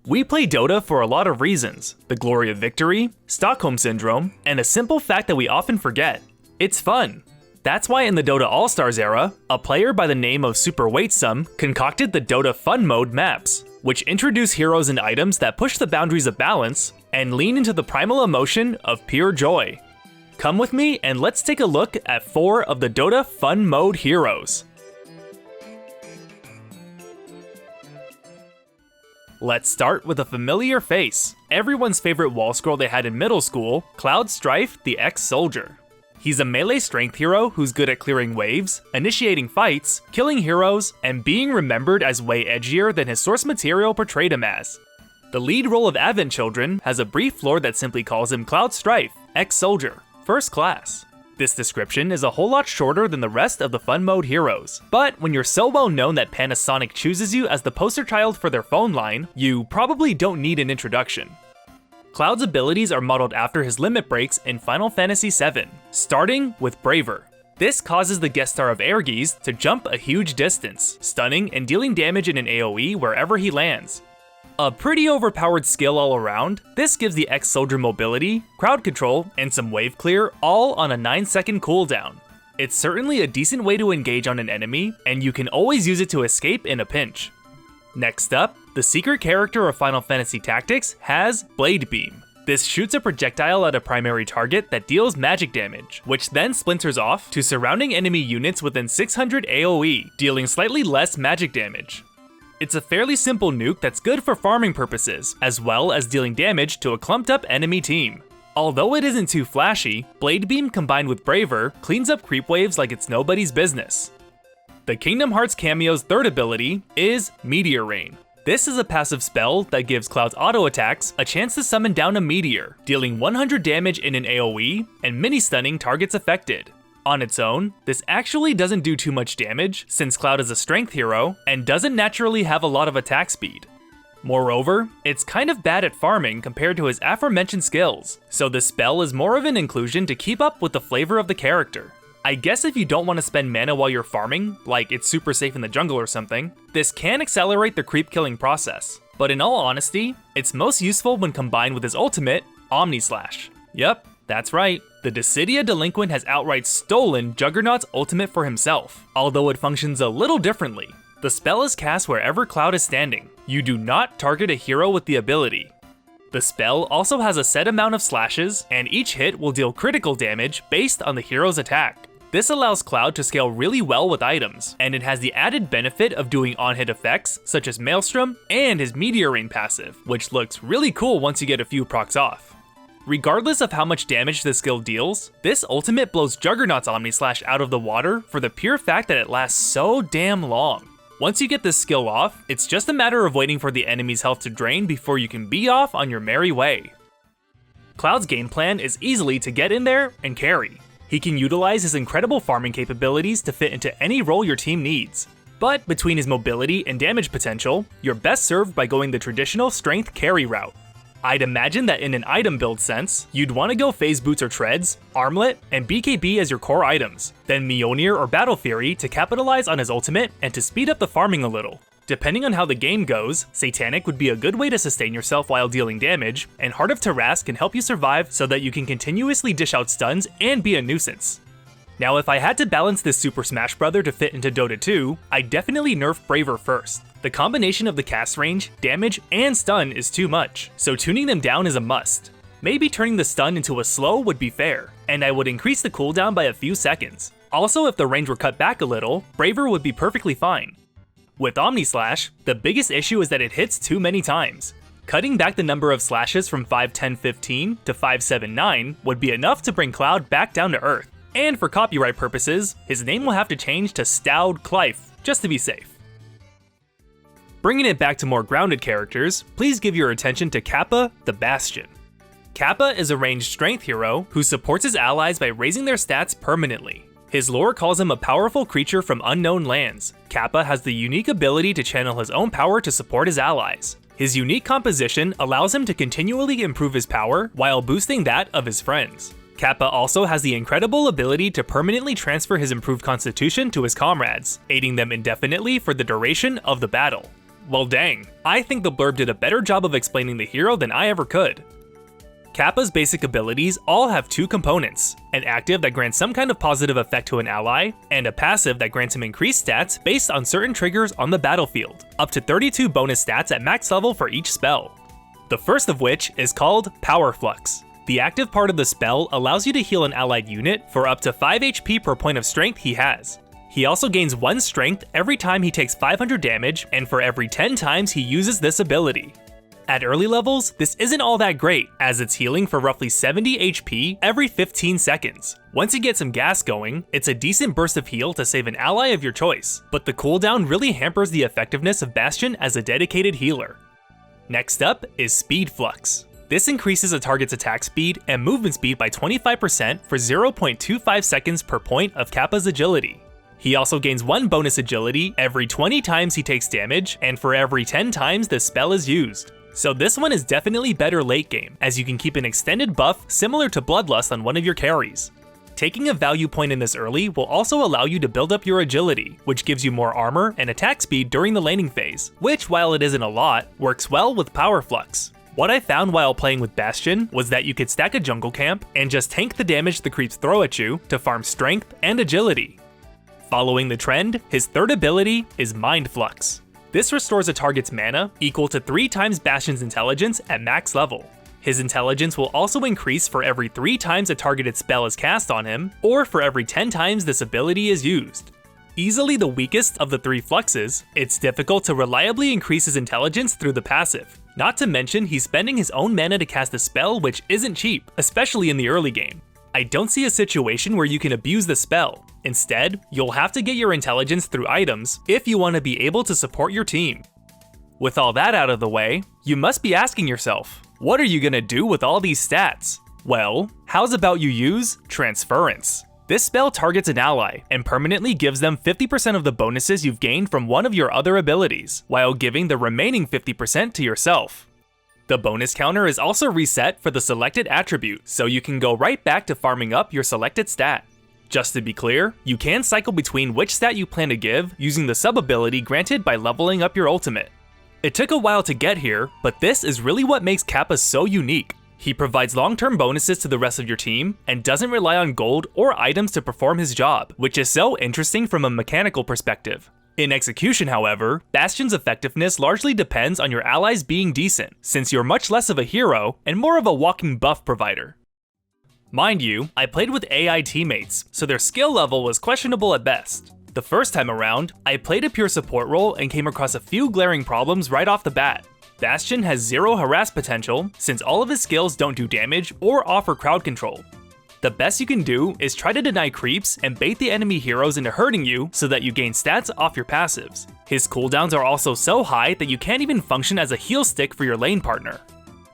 We play Dota for a lot of reasons: the glory of victory, Stockholm Syndrome, and a simple fact that we often forget: it's fun. That's why in the Dota All-Stars era, a player by the name of Super Waitsome concocted the Dota Fun Mode maps, which introduce heroes and items that push the boundaries of balance and lean into the primal emotion of pure joy. Come with me and let's take a look at 4 of the Dota Fun Mode heroes. Let's start with a familiar face, everyone's favorite wall scroll they had in middle school, Cloud Strife, the ex-soldier. He's a melee strength hero who's good at clearing waves, initiating fights, killing heroes, and being remembered as way edgier than his source material portrayed him as. The lead role of Advent Children has a brief lore that simply calls him Cloud Strife, ex-soldier, first class. This description is a whole lot shorter than the rest of the Fun Mode heroes, but when you're so well known that Panasonic chooses you as the poster child for their phone line, you probably don't need an introduction. Cloud's abilities are modeled after his limit breaks in Final Fantasy VII, starting with Braver. This causes the guest star of Airgeese to jump a huge distance, stunning and dealing damage in an AoE wherever he lands. A pretty overpowered skill all around, this gives the ex-soldier mobility, crowd control, and some wave clear all on a 9-second cooldown. It's certainly a decent way to engage on an enemy, and you can always use it to escape in a pinch. Next up, the secret character of Final Fantasy Tactics has Blade Beam. This shoots a projectile at a primary target that deals magic damage, which then splinters off to surrounding enemy units within 600 AoE, dealing slightly less magic damage. It's a fairly simple nuke that's good for farming purposes, as well as dealing damage to a clumped up enemy team. Although it isn't too flashy, Blade Beam combined with Braver cleans up creep waves like it's nobody's business. The Kingdom Hearts cameo's third ability is Meteor Rain. This is a passive spell that gives Cloud's auto attacks a chance to summon down a meteor, dealing 100 damage in an AoE and mini-stunning targets affected. On its own, this actually doesn't do too much damage since Cloud is a strength hero and doesn't naturally have a lot of attack speed. Moreover, it's kind of bad at farming compared to his aforementioned skills, so this spell is more of an inclusion to keep up with the flavor of the character. I guess if you don't want to spend mana while you're farming, like it's super safe in the jungle or something, this can accelerate the creep killing process. But in all honesty, it's most useful when combined with his ultimate, Omni Slash. Yep, that's right. The Dissidia Delinquent has outright stolen Juggernaut's ultimate for himself, although it functions a little differently. The spell is cast wherever Cloud is standing. You do not target a hero with the ability. The spell also has a set amount of slashes, and each hit will deal critical damage based on the hero's attack. This allows Cloud to scale really well with items, and it has the added benefit of doing on-hit effects such as Maelstrom and his Meteor Rain passive, which looks really cool once you get a few procs off. Regardless of how much damage this skill deals, this ultimate blows Juggernaut's Omni Slash out of the water for the pure fact that it lasts so damn long. Once you get this skill off, it's just a matter of waiting for the enemy's health to drain before you can be off on your merry way. Cloud's game plan is easily to get in there and carry. He can utilize his incredible farming capabilities to fit into any role your team needs. But between his mobility and damage potential, you're best served by going the traditional strength carry route. I'd imagine that in an item build sense, you'd want to go Phase Boots or Treads, Armlet, and BKB as your core items, then Mjolnir or Battle Fury to capitalize on his ultimate and to speed up the farming a little. Depending on how the game goes, Satanic would be a good way to sustain yourself while dealing damage, and Heart of Taras can help you survive so that you can continuously dish out stuns and be a nuisance. Now if I had to balance this Super Smash Brother to fit into Dota 2, I'd definitely nerf Braver first. The combination of the cast range, damage, and stun is too much, so tuning them down is a must. Maybe turning the stun into a slow would be fair, and I would increase the cooldown by a few seconds. Also, if the range were cut back a little, Braver would be perfectly fine. With Omni Slash, the biggest issue is that it hits too many times. Cutting back the number of slashes from 5, 10, 15 to 5, 7, 9 would be enough to bring Cloud back down to earth. And for copyright purposes, his name will have to change to Stoud Clife, just to be safe. Bringing it back to more grounded characters, please give your attention to Kappa the Bastion. Kappa is a ranged strength hero who supports his allies by raising their stats permanently. His lore calls him a powerful creature from unknown lands. Kappa has the unique ability to channel his own power to support his allies. His unique composition allows him to continually improve his power while boosting that of his friends. Kappa also has the incredible ability to permanently transfer his improved constitution to his comrades, aiding them indefinitely for the duration of the battle. Well dang, I think the blurb did a better job of explaining the hero than I ever could. Kappa's basic abilities all have two components, an active that grants some kind of positive effect to an ally, and a passive that grants him increased stats based on certain triggers on the battlefield, up to 32 bonus stats at max level for each spell. The first of which is called Power Flux. The active part of the spell allows you to heal an allied unit for up to 5 HP per point of strength he has. He also gains 1 strength every time he takes 500 damage and for every 10 times he uses this ability. At early levels, this isn't all that great, as it's healing for roughly 70 HP every 15 seconds. Once you get some gas going, it's a decent burst of heal to save an ally of your choice, but the cooldown really hampers the effectiveness of Bastion as a dedicated healer. Next up is Speed Flux. This increases a target's attack speed and movement speed by 25% for 0.25 seconds per point of Kappa's agility. He also gains 1 bonus agility every 20 times he takes damage and for every 10 times the spell is used. So this one is definitely better late game, as you can keep an extended buff similar to Bloodlust on one of your carries. Taking a value point in this early will also allow you to build up your agility, which gives you more armor and attack speed during the laning phase, which, while it isn't a lot, works well with Power Flux. What I found while playing with Bastion was that you could stack a jungle camp and just tank the damage the creeps throw at you to farm strength and agility. Following the trend, his third ability is Mind Flux. This restores a target's mana equal to 3 times Bastion's intelligence at max level. His intelligence will also increase for every 3 times a targeted spell is cast on him, or for every 10 times this ability is used. Easily the weakest of the 3 fluxes, it's difficult to reliably increase his intelligence through the passive. Not to mention he's spending his own mana to cast a spell which isn't cheap, especially in the early game. I don't see a situation where you can abuse the spell. Instead, you'll have to get your intelligence through items if you want to be able to support your team. With all that out of the way, you must be asking yourself, what are you gonna do with all these stats? Well, how's about you use Transference? This spell targets an ally and permanently gives them 50% of the bonuses you've gained from one of your other abilities, while giving the remaining 50% to yourself. The bonus counter is also reset for the selected attribute, so you can go right back to farming up your selected stat. Just to be clear, you can cycle between which stat you plan to give using the sub-ability granted by leveling up your ultimate. It took a while to get here, but this is really what makes Kappa so unique. He provides long-term bonuses to the rest of your team, and doesn't rely on gold or items to perform his job, which is so interesting from a mechanical perspective. In execution, however, Bastion's effectiveness largely depends on your allies being decent, since you're much less of a hero and more of a walking buff provider. Mind you, I played with AI teammates, so their skill level was questionable at best. The first time around, I played a pure support role and came across a few glaring problems right off the bat. Bastion has 0 harass potential, since all of his skills don't do damage or offer crowd control. The best you can do is try to deny creeps and bait the enemy heroes into hurting you so that you gain stats off your passives. His cooldowns are also so high that you can't even function as a heal stick for your lane partner.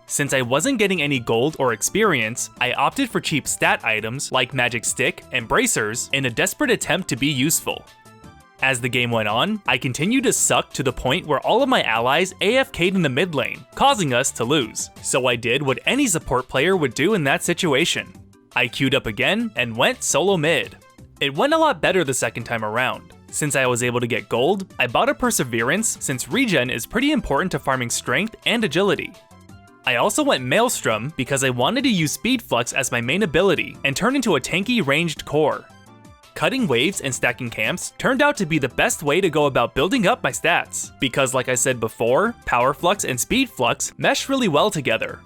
Since I wasn't getting any gold or experience, I opted for cheap stat items like Magic Stick and Bracers in a desperate attempt to be useful. As the game went on, I continued to suck to the point where all of my allies AFK'd in the mid lane, causing us to lose. So I did what any support player would do in that situation. I queued up again and went solo mid. It went a lot better the second time around. Since I was able to get gold, I bought a Perseverance since regen is pretty important to farming strength and agility. I also went Maelstrom because I wanted to use Speed Flux as my main ability and turn into a tanky ranged core. Cutting waves and stacking camps turned out to be the best way to go about building up my stats, because like I said before, Power Flux and Speed Flux mesh really well together.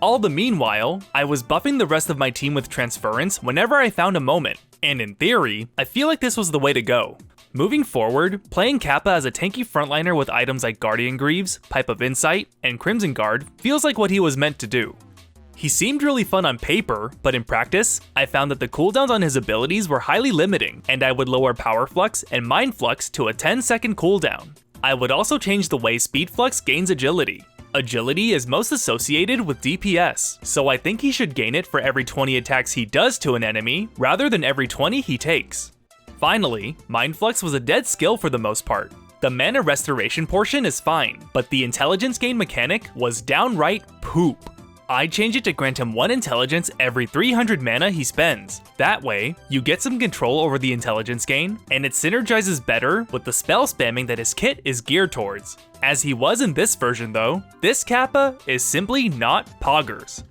All the meanwhile, I was buffing the rest of my team with Transference whenever I found a moment, and in theory, I feel like this was the way to go. Moving forward, playing Kappa as a tanky frontliner with items like Guardian Greaves, Pipe of Insight, and Crimson Guard feels like what he was meant to do. He seemed really fun on paper, but in practice, I found that the cooldowns on his abilities were highly limiting, and I would lower Power Flux and Mind Flux to a 10-second cooldown. I would also change the way Speed Flux gains agility. Agility is most associated with DPS, so I think he should gain it for every 20 attacks he does to an enemy, rather than every 20 he takes. Finally, Mind Flux was a dead skill for the most part. The mana restoration portion is fine, but the intelligence gain mechanic was downright poop. I change it to grant him 1 intelligence every 300 mana he spends. That way, you get some control over the intelligence gain, and it synergizes better with the spell spamming that his kit is geared towards. As he was in this version though, this Kappa is simply not poggers.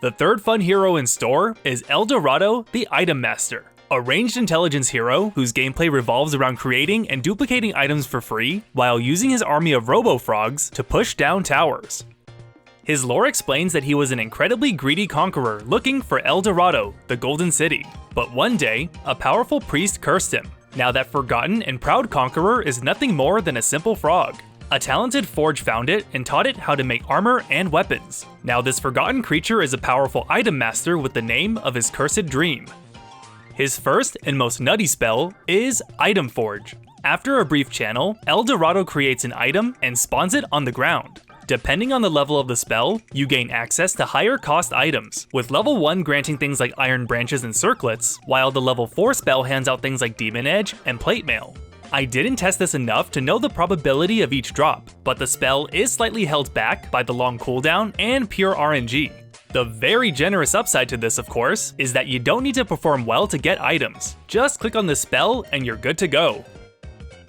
The third fun hero in store is Dorado the Item Master, a ranged intelligence hero whose gameplay revolves around creating and duplicating items for free while using his army of robo-frogs to push down towers. His lore explains that he was an incredibly greedy conqueror looking for El Dorado, the Golden City. But one day, a powerful priest cursed him. Now that forgotten and proud conqueror is nothing more than a simple frog. A talented forge found it and taught it how to make armor and weapons. Now this forgotten creature is a powerful item master with the name of his cursed dream. His first and most nutty spell is Item Forge. After a brief channel, El Dorado creates an item and spawns it on the ground. Depending on the level of the spell, you gain access to higher cost items, with level 1 granting things like iron branches and circlets, while the level 4 spell hands out things like demon edge and plate mail. I didn't test this enough to know the probability of each drop, but the spell is slightly held back by the long cooldown and pure RNG. The very generous upside to this, of course, is that you don't need to perform well to get items. Just click on the spell and you're good to go.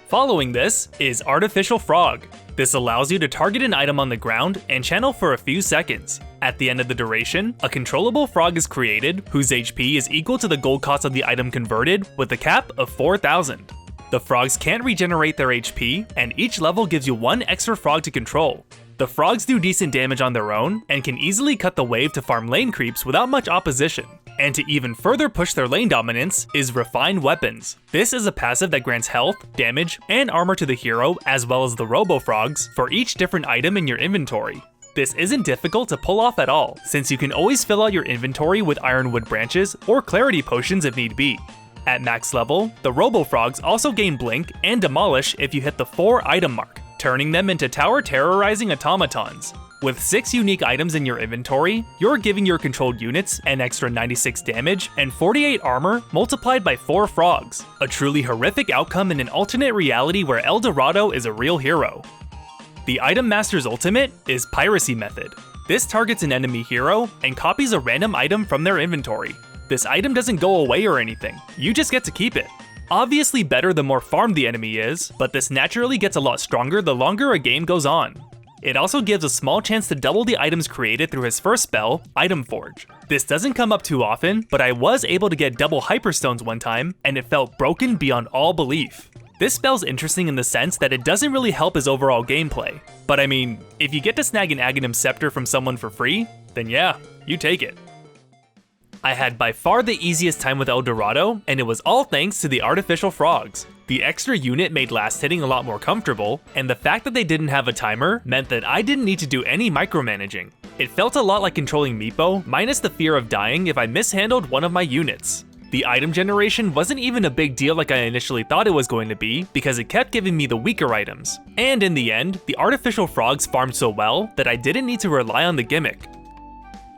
Following this is Artificial Frog. This allows you to target an item on the ground and channel for a few seconds. At the end of the duration, a controllable frog is created whose HP is equal to the gold cost of the item converted with a cap of 4,000. The frogs can't regenerate their HP, and each level gives you 1 extra frog to control. The frogs do decent damage on their own and can easily cut the wave to farm lane creeps without much opposition. And to even further push their lane dominance is Refined Weapons. This is a passive that grants health, damage, and armor to the hero as well as the robo-frogs for each different item in your inventory. This isn't difficult to pull off at all, since you can always fill out your inventory with ironwood branches or clarity potions if need be. At max level, the robo-frogs also gain blink and demolish if you hit the 4 item mark, turning them into tower terrorizing automatons. With 6 unique items in your inventory, you're giving your controlled units an extra 96 damage and 48 armor multiplied by 4 frogs. A truly horrific outcome in an alternate reality where El Dorado is a real hero. The Item Master's ultimate is Piracy Method. This targets an enemy hero and copies a random item from their inventory. This item doesn't go away or anything, you just get to keep it. Obviously better the more farmed the enemy is, but this naturally gets a lot stronger the longer a game goes on. It also gives a small chance to double the items created through his first spell, Item Forge. This doesn't come up too often, but I was able to get double Hyperstones one time, and it felt broken beyond all belief. This spell's interesting in the sense that it doesn't really help his overall gameplay. But I mean, if you get to snag an Aghanim Scepter from someone for free, then yeah, you take it. I had by far the easiest time with El Dorado, and it was all thanks to the artificial frogs. The extra unit made last hitting a lot more comfortable, and the fact that they didn't have a timer meant that I didn't need to do any micromanaging. It felt a lot like controlling Meepo, minus the fear of dying if I mishandled one of my units. The item generation wasn't even a big deal like I initially thought it was going to be, because it kept giving me the weaker items. And in the end, the artificial frogs farmed so well that I didn't need to rely on the gimmick.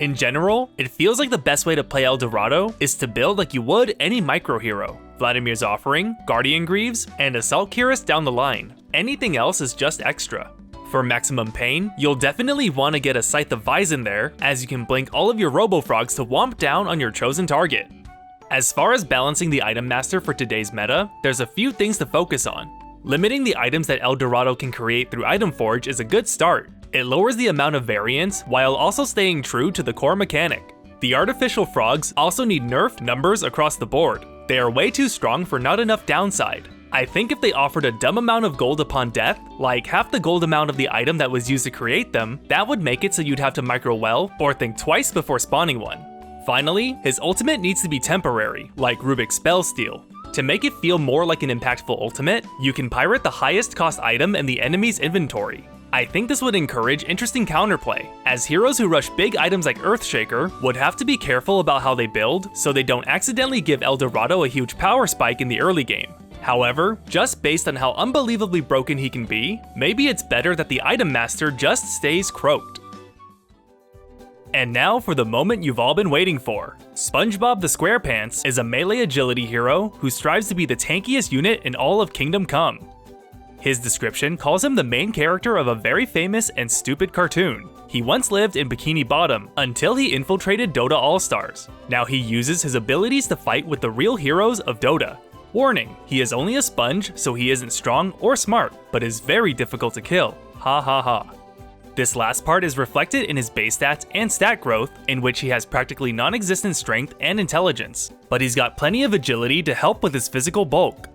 In general, it feels like the best way to play El Dorado is to build like you would any micro hero. Vladimir's Offering, Guardian Greaves, and Assault Cuirass down the line. Anything else is just extra. For maximum pain, you'll definitely want to get a Scythe of Vise in there, as you can blink all of your robo-frogs to womp down on your chosen target. As far as balancing the Item Master for today's meta, there's a few things to focus on. Limiting the items that El Dorado can create through Item Forge is a good start. It lowers the amount of variance while also staying true to the core mechanic. The artificial frogs also need nerfed numbers across the board. They are way too strong for not enough downside. I think if they offered a dumb amount of gold upon death, like half the gold amount of the item that was used to create them, that would make it so you'd have to micro well or think twice before spawning one. Finally, his ultimate needs to be temporary, like Rubik's Spell Steal. To make it feel more like an impactful ultimate, you can pirate the highest cost item in the enemy's inventory. I think this would encourage interesting counterplay, as heroes who rush big items like Earthshaker would have to be careful about how they build so they don't accidentally give El Dorado a huge power spike in the early game. However, just based on how unbelievably broken he can be, maybe it's better that the Item Master just stays croaked. And now for the moment you've all been waiting for. Spongebob the Squarepants is a melee agility hero who strives to be the tankiest unit in all of Kingdom Come. His description calls him the main character of a very famous and stupid cartoon. He once lived in Bikini Bottom until he infiltrated Dota All-Stars. Now he uses his abilities to fight with the real heroes of Dota. Warning, he is only a sponge, so he isn't strong or smart, but is very difficult to kill. Ha ha ha. This last part is reflected in his base stats and stat growth, in which he has practically non-existent strength and intelligence, but he's got plenty of agility to help with his physical bulk.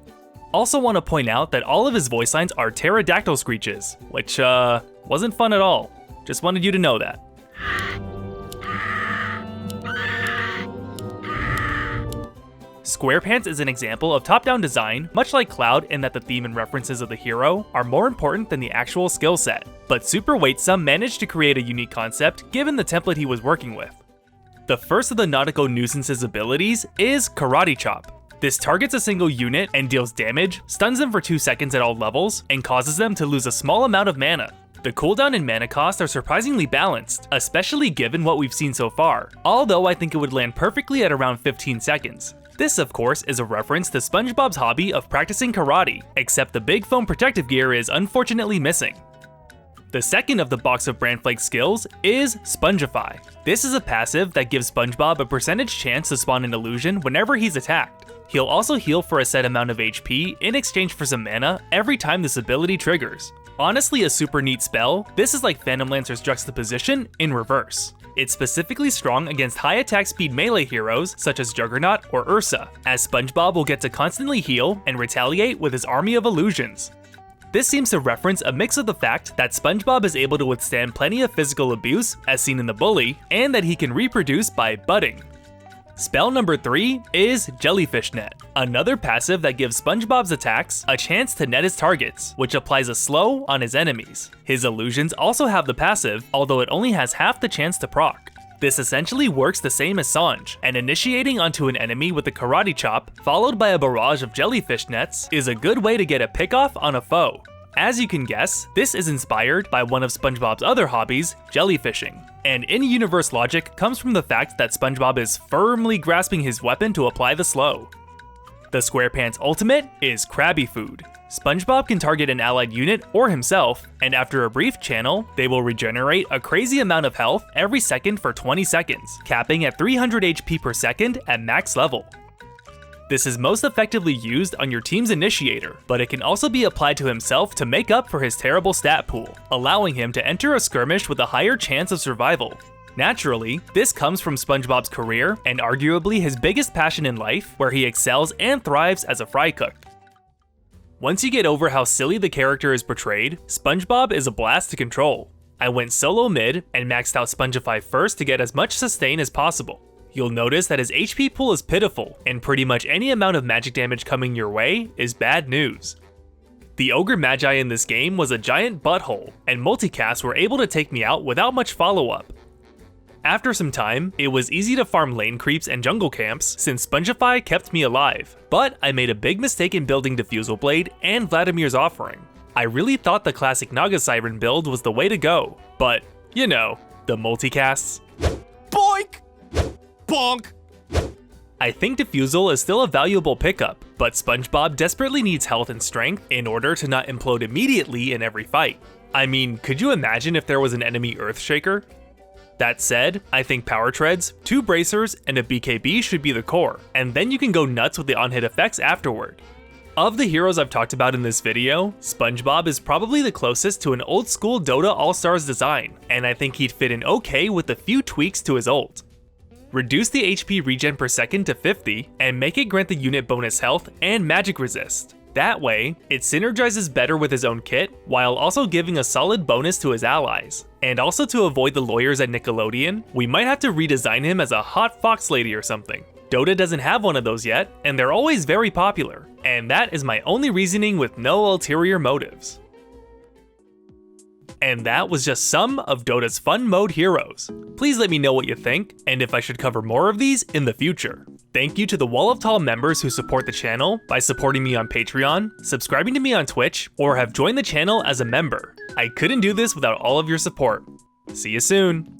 Also want to point out that all of his voice lines are pterodactyl screeches, which wasn't fun at all. Just wanted you to know that. Squarepants is an example of top-down design, much like Cloud in that the theme and references of the hero are more important than the actual skill set. But Super Waitsome managed to create a unique concept given the template he was working with. The first of the Nautical Nuisance's abilities is Karate Chop. This targets a single unit and deals damage, stuns them for 2 seconds at all levels, and causes them to lose a small amount of mana. The cooldown and mana cost are surprisingly balanced, especially given what we've seen so far, although I think it would land perfectly at around 15 seconds. This, of course, is a reference to SpongeBob's hobby of practicing karate, except the big foam protective gear is unfortunately missing. The second of the box of Brand Flake skills is Spongify. This is a passive that gives SpongeBob a percentage chance to spawn an illusion whenever he's attacked. He'll also heal for a set amount of HP in exchange for some mana every time this ability triggers. Honestly, a super neat spell. This is like Phantom Lancer's Juxtaposition in reverse. It's specifically strong against high attack speed melee heroes such as Juggernaut or Ursa, as SpongeBob will get to constantly heal and retaliate with his army of illusions. This seems to reference a mix of the fact that SpongeBob is able to withstand plenty of physical abuse, as seen in the Bully, and that he can reproduce by budding. Spell number 3 is Jellyfish Net, another passive that gives SpongeBob's attacks a chance to net his targets, which applies a slow on his enemies. His illusions also have the passive, although it only has half the chance to proc. This essentially works the same as Sanj, and initiating onto an enemy with a Karate Chop, followed by a barrage of jellyfish nets, is a good way to get a pick-off on a foe. As you can guess, this is inspired by one of SpongeBob's other hobbies, jellyfishing. And in-universe logic comes from the fact that SpongeBob is firmly grasping his weapon to apply the slow. The Squarepants ultimate is Crabby Food. SpongeBob can target an allied unit or himself, and after a brief channel, they will regenerate a crazy amount of health every second for 20 seconds, capping at 300 HP per second at max level. This is most effectively used on your team's initiator, but it can also be applied to himself to make up for his terrible stat pool, allowing him to enter a skirmish with a higher chance of survival. Naturally, this comes from SpongeBob's career and arguably his biggest passion in life, where he excels and thrives as a fry cook. Once you get over how silly the character is portrayed, SpongeBob is a blast to control. I went solo mid and maxed out Spongify first to get as much sustain as possible. You'll notice that his HP pool is pitiful, and pretty much any amount of magic damage coming your way is bad news. The Ogre Magi in this game was a giant butthole, and multicasts were able to take me out without much follow-up. After some time, it was easy to farm lane creeps and jungle camps since Spongify kept me alive, but I made a big mistake in building Diffusal Blade and Vladimir's Offering. I really thought the classic Naga Siren build was the way to go, but, you know, the multicasts. Boink! Bonk! I think Diffusal is still a valuable pickup, but SpongeBob desperately needs health and strength in order to not implode immediately in every fight. I mean, could you imagine if there was an enemy Earthshaker? That said, I think Power Treads, 2 Bracers, and a BKB should be the core, and then you can go nuts with the on-hit effects afterward. Of the heroes I've talked about in this video, SpongeBob is probably the closest to an old school Dota All-Stars design, and I think he'd fit in okay with a few tweaks to his ult. Reduce the HP regen per second to 50, and make it grant the unit bonus health and magic resist. That way, it synergizes better with his own kit, while also giving a solid bonus to his allies. And also to avoid the lawyers at Nickelodeon, we might have to redesign him as a hot fox lady or something. Dota doesn't have one of those yet, and they're always very popular. And that is my only reasoning with no ulterior motives. And that was just some of Dota's fun mode heroes. Please let me know what you think, and if I should cover more of these in the future. Thank you to the Wall of Tall members who support the channel by supporting me on Patreon, subscribing to me on Twitch, or have joined the channel as a member. I couldn't do this without all of your support. See you soon!